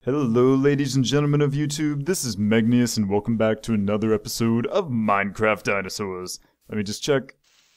Hello ladies and gentlemen of YouTube, this is Megneous and welcome back to another episode of Minecraft Dinosaurs. Let me just check.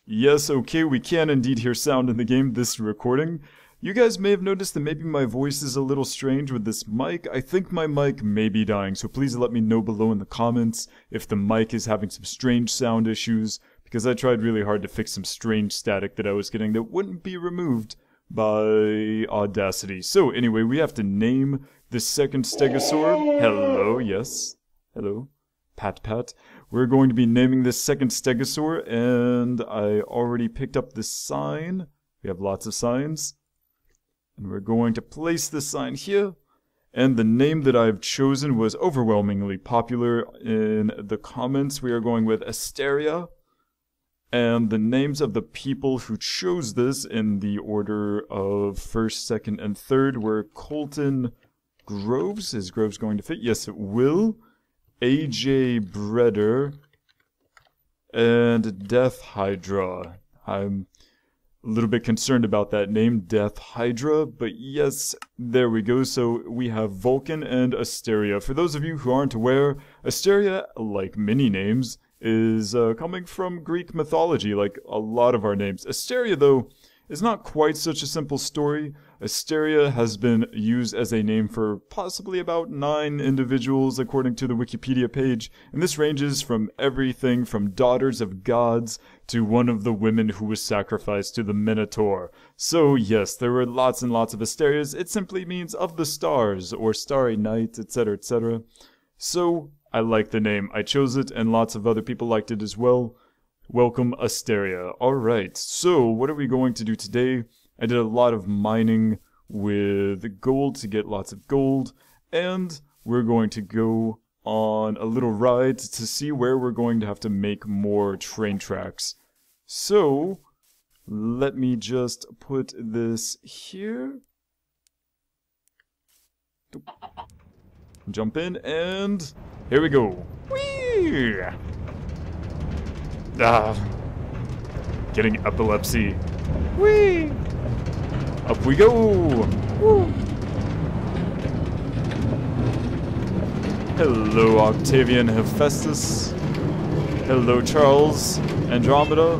Yes, okay, we can indeed hear sound in the game, this recording. You guys may have noticed that maybe my voice is a little strange with this mic. I think my mic may be dying, so please let me know below in the comments if the mic is having some strange sound issues, because I tried really hard to fix some strange static that I was getting that wouldn't be removed by Audacity. So anyway, we have to name this second stegosaur. Hello, yes. Hello. Pat pat. We're going to be naming this second stegosaur, and I already picked up this sign. We have lots of signs. And we're going to place this sign here. And the name that I've chosen was overwhelmingly popular in the comments. We are going with Asteria. And the names of the people who chose this in the order of first, second, and third were Colton Groves. Is Groves going to fit? Yes, it will. AJ Breder. And Death Hydra. I'm a little bit concerned about that name, Death Hydra, but yes, there we go. So we have Vulcan and Asteria. For those of you who aren't aware, Asteria, like many names, is coming from Greek mythology, like a lot of our names. Asteria, though, is not quite such a simple story. Asteria has been used as a name for possibly about 9 individuals, according to the Wikipedia page, and this ranges from everything from daughters of gods to one of the women who was sacrificed to the Minotaur. So yes, there were lots and lots of Asterias. It simply means of the stars, or starry night, etc., etc. So I like the name. I chose it, and lots of other people liked it as well. Welcome, Asteria. Alright, so what are we going to do today? I did a lot of mining with gold to get lots of gold, and we're going to go on a little ride to see where we're going to have to make more train tracks. So, let me just put this here. Jump in, and here we go. Whee! Getting epilepsy. Whee! Up we go! Woo! Hello, Octavian Hephaestus. Hello, Charles Andromeda.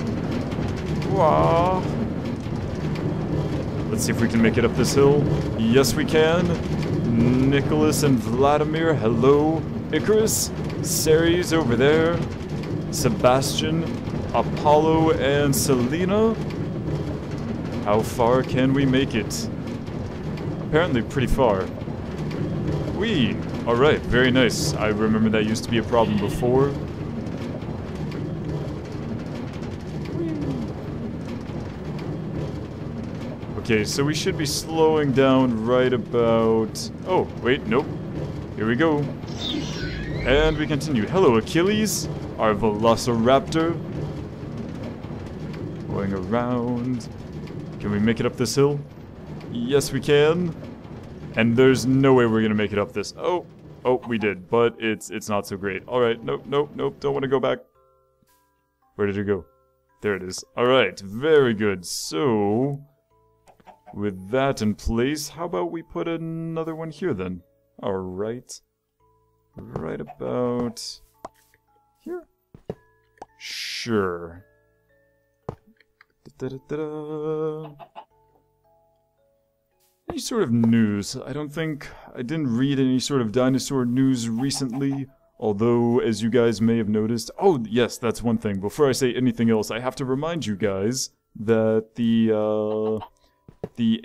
Wow. Let's see if we can make it up this hill. Yes, we can. Nicholas and Vladimir. Hello. Icarus. Ceres over there. Sebastian. Apollo and Selena. How far can we make it? Apparently pretty far. Whee! Alright, very nice. I remember that used to be a problem before. Okay, so we should be slowing down right about... Oh, wait, nope. Here we go. And we continue. Hello, Achilles, our velociraptor. Going around. Can we make it up this hill? Yes, we can. And there's no way we're gonna make it up this. Oh, we did, but it's not so great. All right, nope. Don't want to go back. Where did it go? There it is. All right, very good. So, with that in place, how about we put another one here then? All right, right about here. Sure. Any sort of news? I didn't read any sort of dinosaur news recently, although, as you guys may have noticed... Oh, yes, that's one thing. Before I say anything else, I have to remind you guys that the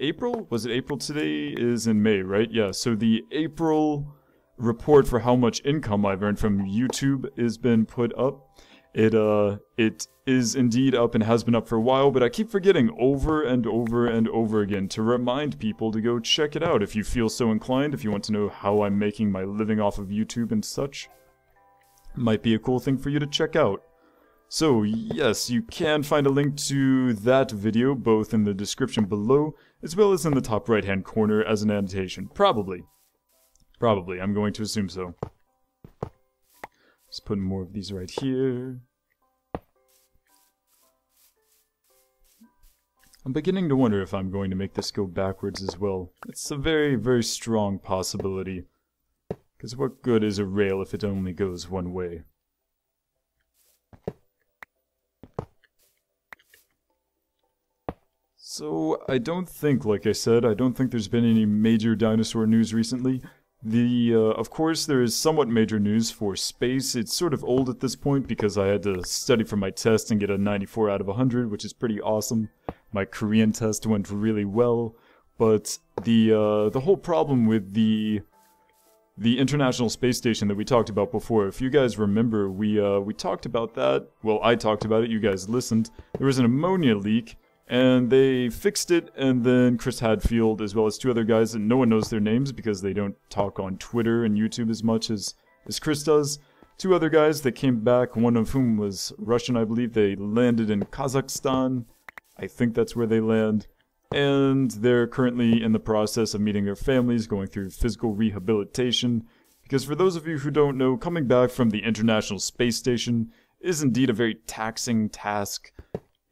April? Was it April today? Is in May, right? Yeah, so the April report for how much income I've earned from YouTube has been put up. It is indeed up and has been up for a while, but I keep forgetting over and over and over again to remind people to go check it out if you feel so inclined, if you want to know how I'm making my living off of YouTube and such. Might be a cool thing for you to check out. So, yes, you can find a link to that video both in the description below, as well as in the top right-hand corner as an annotation. Probably. I'm going to assume so. Just putting more of these right here. I'm beginning to wonder if I'm going to make this go backwards as well. It's a very, very strong possibility. Because what good is a rail if it only goes one way? So, I don't think, like I said, I don't think there's been any major dinosaur news recently. Of course, there is somewhat major news for space. It's sort of old at this point because I had to study for my test and get a 94 out of 100, which is pretty awesome. My Korean test went really well, but the whole problem with the International Space Station that we talked about before, if you guys remember, we talked about that. Well, I talked about it, you guys listened. There was an ammonia leak, and they fixed it, and then Chris Hadfield, as well as two other guys, and no one knows their names because they don't talk on Twitter and YouTube as much as Chris does. Two other guys that came back, one of whom was Russian, I believe. They landed in Kazakhstan. I think that's where they land. And they're currently in the process of meeting their families, going through physical rehabilitation. Because for those of you who don't know, coming back from the International Space Station is indeed a very taxing task.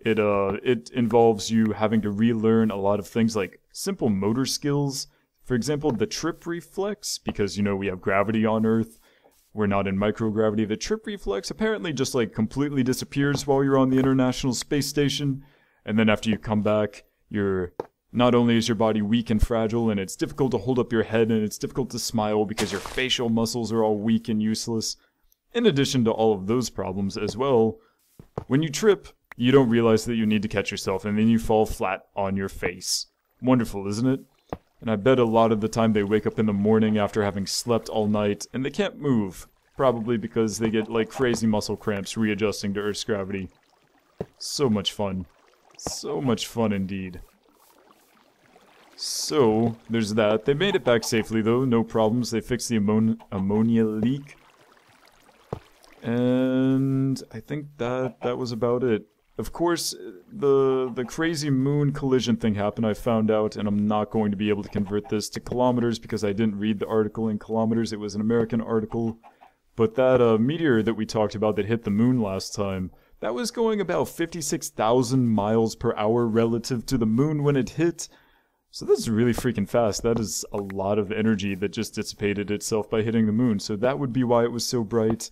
It involves you having to relearn a lot of things like simple motor skills. For example, the trip reflex, because, you know, we have gravity on Earth. We're not in microgravity. The trip reflex apparently just, like, completely disappears while you're on the International Space Station. And then after you come back, not only is your body weak and fragile, and it's difficult to hold up your head, and it's difficult to smile because your facial muscles are all weak and useless. In addition to all of those problems as well, when you trip, you don't realize that you need to catch yourself, and then you fall flat on your face. Wonderful, isn't it? And I bet a lot of the time they wake up in the morning after having slept all night, and they can't move. Probably because they get, like, crazy muscle cramps readjusting to Earth's gravity. So much fun. So much fun indeed. So, there's that. They made it back safely though, no problems. They fixed the ammonia leak. And I think that was about it. Of course, the crazy moon collision thing happened, I found out, and I'm not going to be able to convert this to kilometers because I didn't read the article in kilometers. It was an American article. But that meteor that we talked about that hit the moon last time, that was going about 56,000 miles per hour relative to the moon when it hit. So that's really freaking fast. That is a lot of energy that just dissipated itself by hitting the moon. So that would be why it was so bright.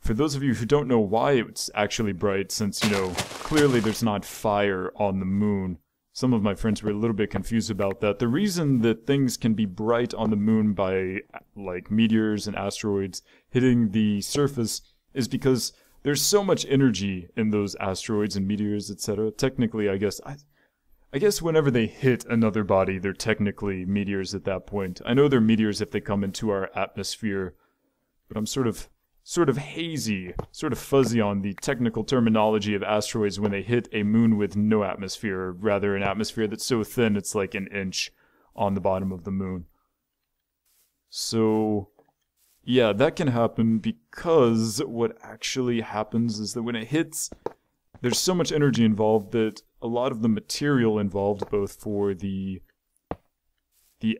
For those of you who don't know why it's actually bright, since, you know, clearly there's not fire on the moon. Some of my friends were a little bit confused about that. The reason that things can be bright on the moon by, like, meteors and asteroids hitting the surface is because there's so much energy in those asteroids and meteors, etc. Technically, I guess whenever they hit another body, they're technically meteors at that point. I know they're meteors if they come into our atmosphere, but I'm sort of hazy, sort of fuzzy on the technical terminology of asteroids when they hit a moon with no atmosphere, or rather an atmosphere that's so thin it's like an inch on the bottom of the moon. So, yeah, that can happen because what actually happens is that when it hits, there's so much energy involved that a lot of the material involved, both for the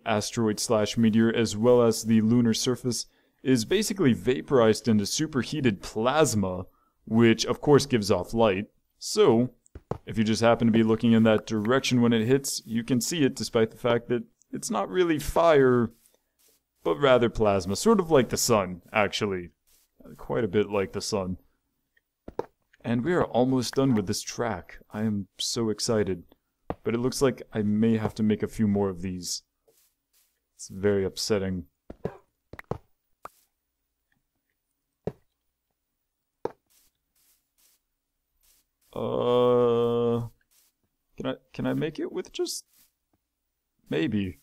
asteroid/meteor as well as the lunar surface, is basically vaporized into superheated plasma, which of course gives off light. So, if you just happen to be looking in that direction when it hits, you can see it despite the fact that it's not really fire, but rather plasma. Sort of like the sun, actually. Quite a bit like the sun. And we are almost done with this track. I am so excited. But it looks like I may have to make a few more of these. It's very upsetting. Can I make it with just... Maybe.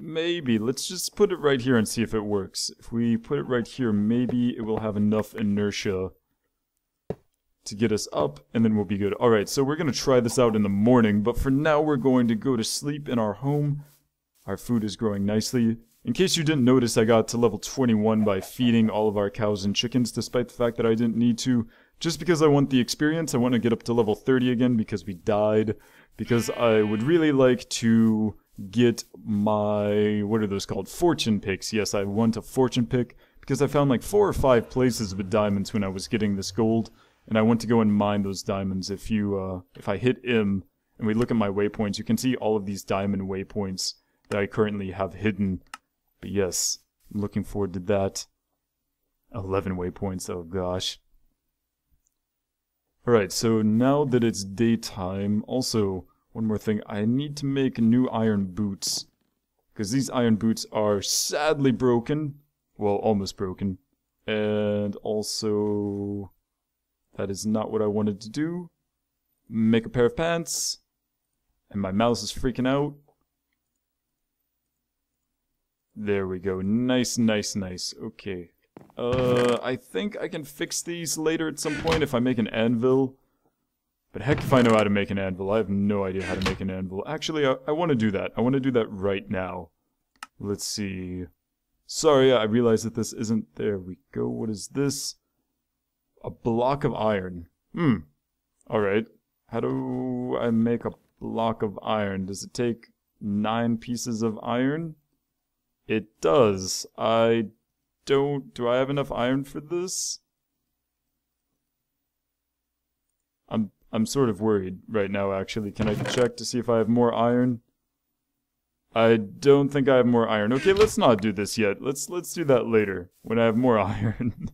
Let's just put it right here and see if it works. If we put it right here, maybe it will have enough inertia to get us up, and then we'll be good. Alright, so we're going to try this out in the morning, but for now we're going to go to sleep in our home. Our food is growing nicely. In case you didn't notice, I got to level 21 by feeding all of our cows and chickens, despite the fact that I didn't need to. Just because I want the experience, I want to get up to level 30 again because we died. Because I would really like to get my, what are those called? Fortune picks. Yes, I want a fortune pick because I found like 4 or 5 places with diamonds when I was getting this gold. And I want to go and mine those diamonds. If I hit M and we look at my waypoints, you can see all of these diamond waypoints that I currently have hidden. But yes, I'm looking forward to that. 11 waypoints, oh gosh. Alright, so now that it's daytime, also, one more thing, I need to make new iron boots. Because these iron boots are sadly broken. Well, almost broken. And also, that is not what I wanted to do. Make a pair of pants. And my mouse is freaking out. There we go. Nice, nice, nice. Okay. I think I can fix these later at some point if I make an anvil. But heck if I know how to make an anvil. I have no idea how to make an anvil. Actually, I want to do that. I want to do that right now. Let's see. Sorry, I realize that this isn't... There we go. What is this? A block of iron. Alright. How do I make a block of iron? Does it take 9 pieces of iron? It does. Do I have enough iron for this? I'm sort of worried right now, actually. Can I check to see if I have more iron? I don't think I have more iron. Okay, let's not do this yet. Let's do that later when I have more iron.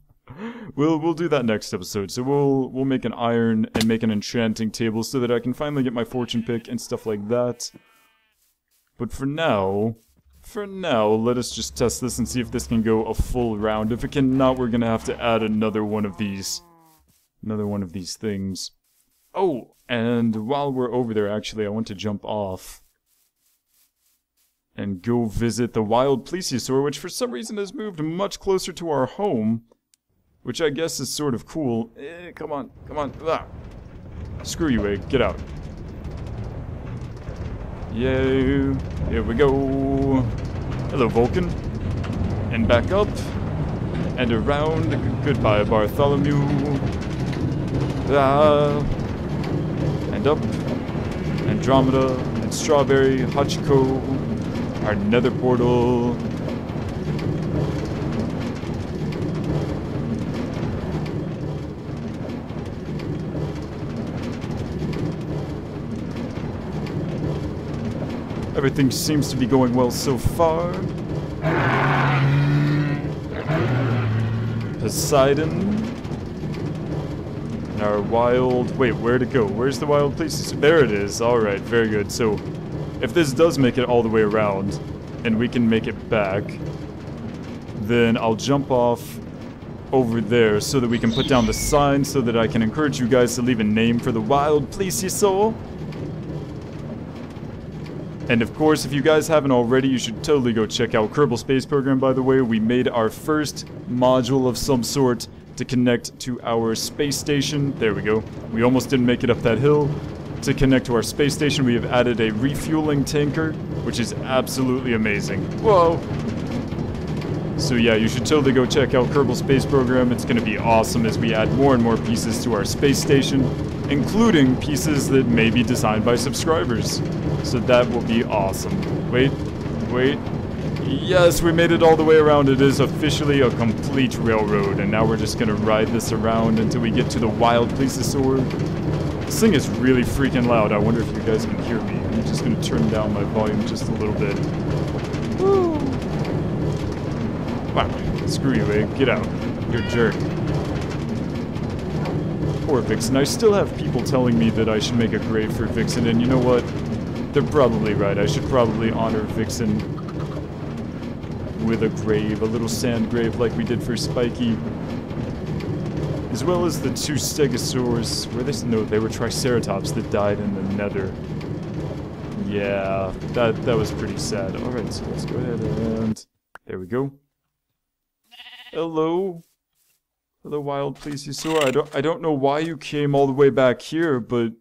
We'll do that next episode. So we'll make an iron and make an enchanting table so that I can finally get my fortune pick and stuff like that. But for now, let us just test this and see if this can go a full round. If it cannot, we're gonna have to add another one of these. Another one of these things. Oh, and while we're over there, actually, I want to jump off and go visit the wild plesiosaur, which for some reason has moved much closer to our home, which I guess is sort of cool. Come on. Ah. Screw you, Egg. Get out. Yay. Here we go. Hello, Vulcan. And back up. And around. Goodbye, Bartholomew. And up. Andromeda. And Strawberry. Hachiko. Our nether portal. Everything seems to be going well so far. Poseidon. And our wild... Wait, where'd it go? Where's the wild place? There it is. Alright, very good. So, if this does make it all the way around, and we can make it back, then I'll jump off over there so that we can put down the sign so that I can encourage you guys to leave a name for the wild plesiosaur. And of course, if you guys haven't already, you should totally go check out Kerbal Space Program, by the way. We made our first module of some sort to connect to our space station. There we go. We almost didn't make it up that hill. To connect to our space station, we have added a refueling tanker, which is absolutely amazing. Whoa! So yeah, you should totally go check out Kerbal Space Program. It's going to be awesome as we add more and more pieces to our space station, including pieces that may be designed by subscribers. So that will be awesome. Wait. Yes, we made it all the way around. It is officially a complete railroad, and now we're just going to ride this around until we get to the wild plesiosaur. This thing is really freaking loud. I wonder if you guys can hear me. I'm just going to turn down my volume just a little bit. Woo! Wow. Screw you, Egg. Get out. You're a jerk. Poor Vixen. I still have people telling me that I should make a grave for Vixen, and you know what? They're probably right. I should probably honor Vixen with a grave, a little sand grave like we did for Spiky. As well as the 2 stegosaurs. Were they? No, they were triceratops that died in the nether. Yeah, that was pretty sad. Alright, so let's go ahead and... There we go. Hello? Hello, wild plesiosaur. I don't know why you came all the way back here, but...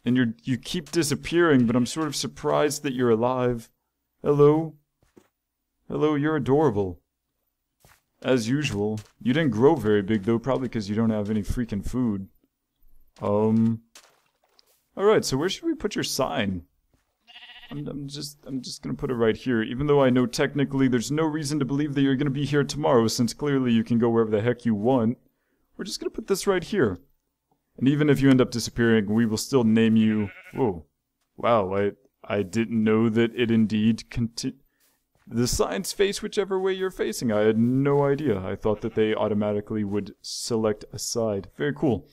And you keep disappearing, but I'm sort of surprised that you're alive. Hello? Hello, you're adorable. As usual. You didn't grow very big, though, probably because you don't have any freaking food. Alright, so where should we put your sign? I'm just gonna put it right here, even though I know technically there's no reason to believe that you're gonna be here tomorrow, since clearly you can go wherever the heck you want. We're just gonna put this right here. And even if you end up disappearing, we will still name you... Whoa. Wow, I didn't know that it indeed the signs face whichever way you're facing. I had no idea. I thought that they automatically would select a side. Very cool.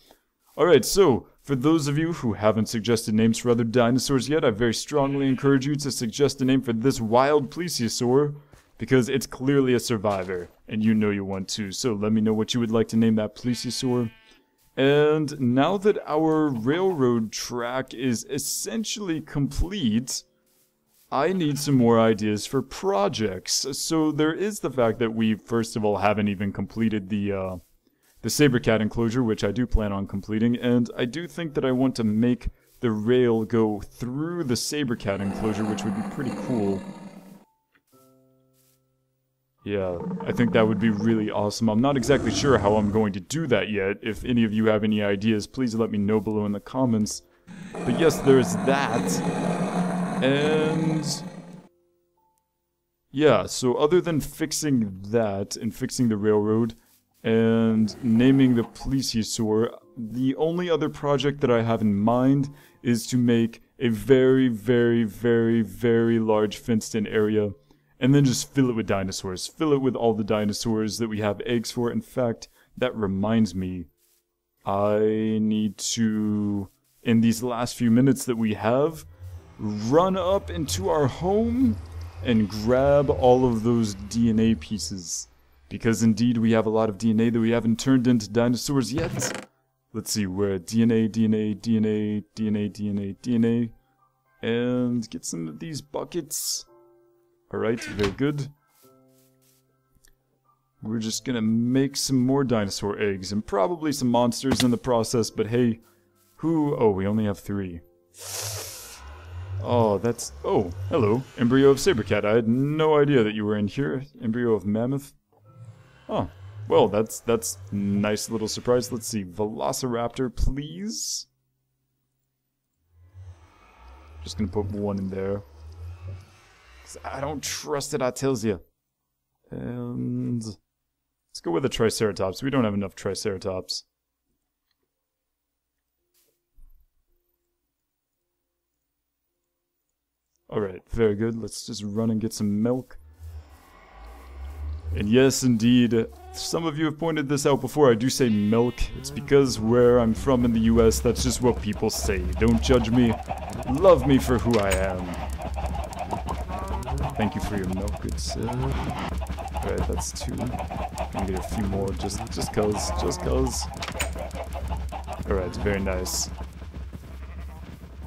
Alright, so, for those of you who haven't suggested names for other dinosaurs yet, I very strongly encourage you to suggest a name for this wild plesiosaur, because it's clearly a survivor, and you know you want to. So let me know what you would like to name that plesiosaur. And now that our railroad track is essentially complete, I need some more ideas for projects. So there is the fact that we, first of all, haven't even completed the Sabercat enclosure, which I do plan on completing, and I do think that I want to make the rail go through the Sabercat enclosure, which would be pretty cool. Yeah, I think that would be really awesome. I'm not exactly sure how I'm going to do that yet. If any of you have any ideas, please let me know below in the comments. But yes, there's that. And... yeah, so other than fixing that, and fixing the railroad, and naming the plesiosaur, the only other project that I have in mind is to make a very, very, very, very large fenced-in area, and then just fill it with dinosaurs. Fill it with all the dinosaurs that we have eggs for. In fact, that reminds me, I need to, in these last few minutes that we have, run up into our home and grab all of those DNA pieces. Because indeed we have a lot of DNA that we haven't turned into dinosaurs yet. Let's see, we're at DNA, and get some of these buckets. Alright, very good. We're just gonna make some more dinosaur eggs, and probably some monsters in the process, but hey, oh, we only have 3. Oh, that's, oh, hello, embryo of Sabercat. I had no idea that you were in here. Embryo of Mammoth. Oh, well, that's nice little surprise. Let's see, Velociraptor, please. Just gonna put 1 in there. I don't trust it, I tells you. And let's go with a Triceratops. We don't have enough Triceratops. Alright, very good. Let's just run and get some milk. And yes, indeed, some of you have pointed this out before. I do say milk. It's because where I'm from in the US, that's just what people say. Don't judge me. Love me for who I am. Thank you for your milk, good sir. Alright, that's 2. I'm gonna get a few more, just cause. Alright, very nice.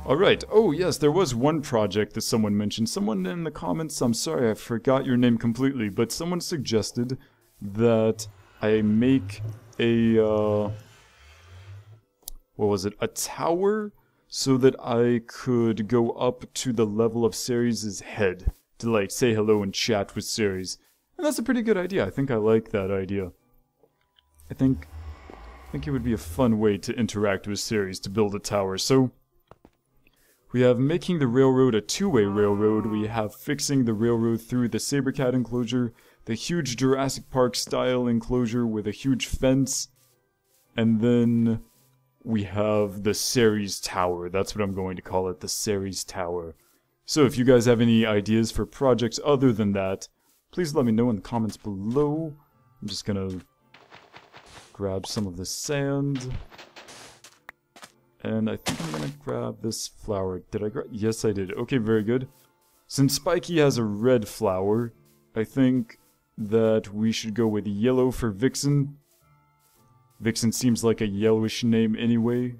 Alright, oh yes, there was one project that someone mentioned. Someone in the comments, I'm sorry, I forgot your name completely, but someone suggested that I make a, what was it, a tower, so that I could go up to the level of Ceres' head, to like say hello and chat with Ceres. And that's a pretty good idea. I think I like that idea. I think it would be a fun way to interact with Ceres, to build a tower. So we have making the railroad a two-way railroad, we have fixing the railroad through the Sabercat enclosure, the huge Jurassic Park style enclosure with a huge fence, and then we have the Ceres Tower. That's what I'm going to call it, the Ceres Tower. So if you guys have any ideas for projects other than that, please let me know in the comments below. I'm just gonna grab some of the sand. And I think I'm gonna grab this flower. Did I grab? Yes, I did. Okay, very good. Since Spiky has a red flower, I think that we should go with yellow for Vixen. Vixen seems like a yellowish name anyway.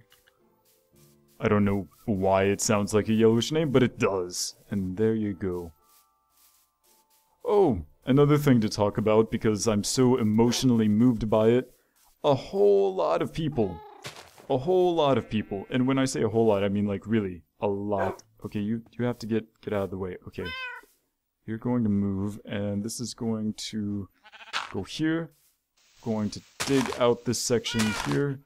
I don't know why it sounds like a yellowish name, but it does. And there you go. Oh, another thing to talk about, because I'm so emotionally moved by it. A whole lot of people. A whole lot of people, and when I say a whole lot, I mean like really a lot. Okay, you have to get out of the way. Okay, you're going to move, and this is going to go here. Going to dig out this section here.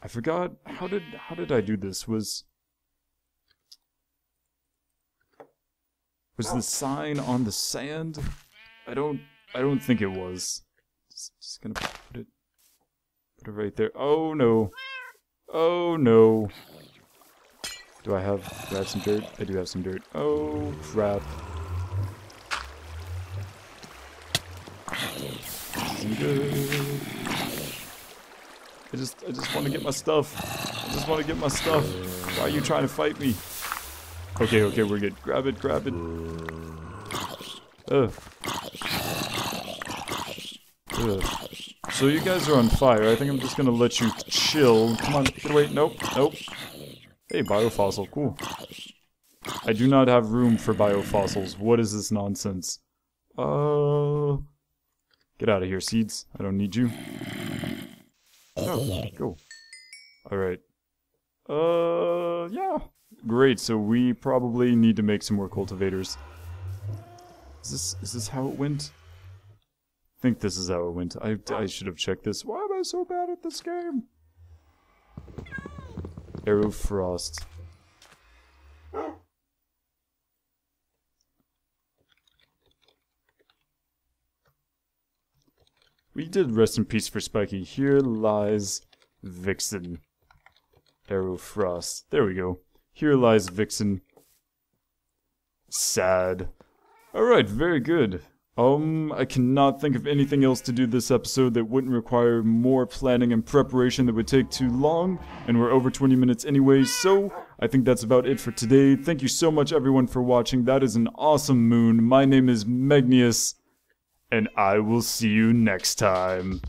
I forgot how did I do this? Was the sign on the sand? I don't think it was. Just gonna put it right there. Oh no. Oh no. Do I have some dirt? I do have some dirt. Oh crap. Isn't good. I just want to get my stuff. I just want to get my stuff. Why are you trying to fight me? Okay, okay, we're good. Grab it, grab it. Ugh. Ugh. So you guys are on fire. I think I'm just gonna let you chill. Come on, get away. Nope, nope. Hey, biofossil, cool. I do not have room for biofossils. What is this nonsense? Get out of here, seeds. I don't need you. Oh, go. Alright. Yeah. Great, so we probably need to make some more cultivators. Is this how it went? I think this is how it went. I should have checked this. Why am I so bad at this game? Arrow Frost. We did rest in peace for Spiky. Here lies Vixen. Arrow Frost. There we go. Here lies Vixen. Sad. Alright, very good. I cannot think of anything else to do this episode that wouldn't require more planning and preparation that would take too long, and we're over 20 minutes anyway, so I think that's about it for today. Thank you so much everyone for watching. That is an awesome moon. My name is Megneous, and I will see you next time.